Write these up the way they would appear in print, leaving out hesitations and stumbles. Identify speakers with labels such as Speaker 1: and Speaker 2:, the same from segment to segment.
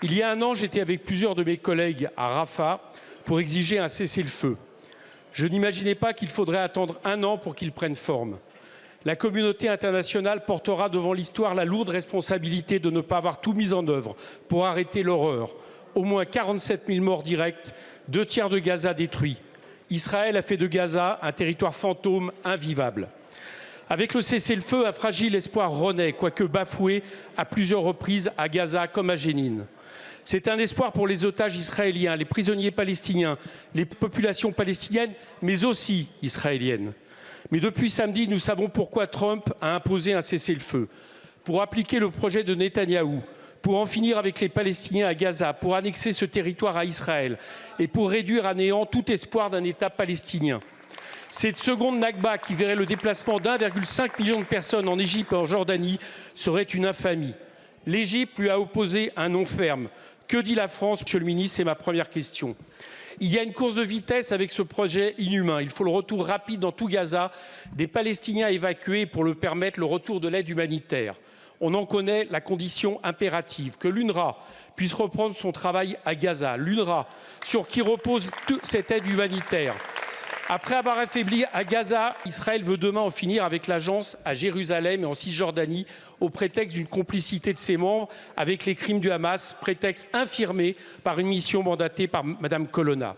Speaker 1: Il y a un an, j'étais avec plusieurs de mes collègues à Rafah pour exiger un cessez-le-feu. Je n'imaginais pas qu'il faudrait attendre un an pour qu'il prenne forme. La communauté internationale portera devant l'histoire la lourde responsabilité de ne pas avoir tout mis en œuvre pour arrêter l'horreur. Au moins 47 000 morts directs, 2/3 de Gaza détruits. Israël a fait de Gaza un territoire fantôme invivable. Avec le cessez-le-feu, un fragile espoir renaît, quoique bafoué à plusieurs reprises à Gaza comme à Jénine. C'est un espoir pour les otages israéliens, les prisonniers palestiniens, les populations palestiniennes, mais aussi israéliennes. Mais depuis samedi, nous savons pourquoi Trump a imposé un cessez-le-feu. Pour appliquer le projet de Netanyahou, pour en finir avec les Palestiniens à Gaza, pour annexer ce territoire à Israël et pour réduire à néant tout espoir d'un État palestinien. Cette seconde Nakba qui verrait le déplacement d'1,5 million de personnes en Égypte et en Jordanie serait une infamie. L'Égypte lui a opposé un non ferme. Que dit la France, Monsieur le Ministre? C'est ma première question. Il y a une course de vitesse avec ce projet inhumain. Il faut le retour rapide dans tout Gaza des Palestiniens évacués pour leur permettre le retour de l'aide humanitaire. On en connaît la condition impérative, que l'UNRWA puisse reprendre son travail à Gaza. L'UNRWA, sur qui repose toute cette aide humanitaire. Après avoir affaibli à Gaza, Israël veut demain en finir avec l'agence à Jérusalem et en Cisjordanie au prétexte d'une complicité de ses membres avec les crimes du Hamas, prétexte infirmé par une mission mandatée par Mme Colonna.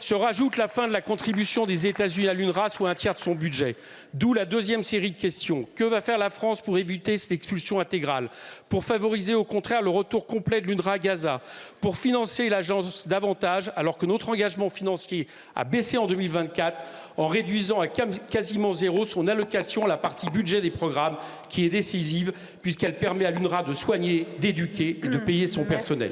Speaker 1: Se rajoute la fin de la contribution des États-Unis à l'UNRWA, soit 1/3 de son budget. D'où la deuxième série de questions. Que va faire la France pour éviter cette expulsion intégrale? Pour favoriser au contraire le retour complet de l'UNRWA à Gaza? Pour financer l'agence davantage alors que notre engagement financier a baissé en 2024 en réduisant à quasiment zéro son allocation à la partie budget des programmes qui est décisive puisqu'elle permet à l'UNRWA de soigner, d'éduquer et de payer son personnel.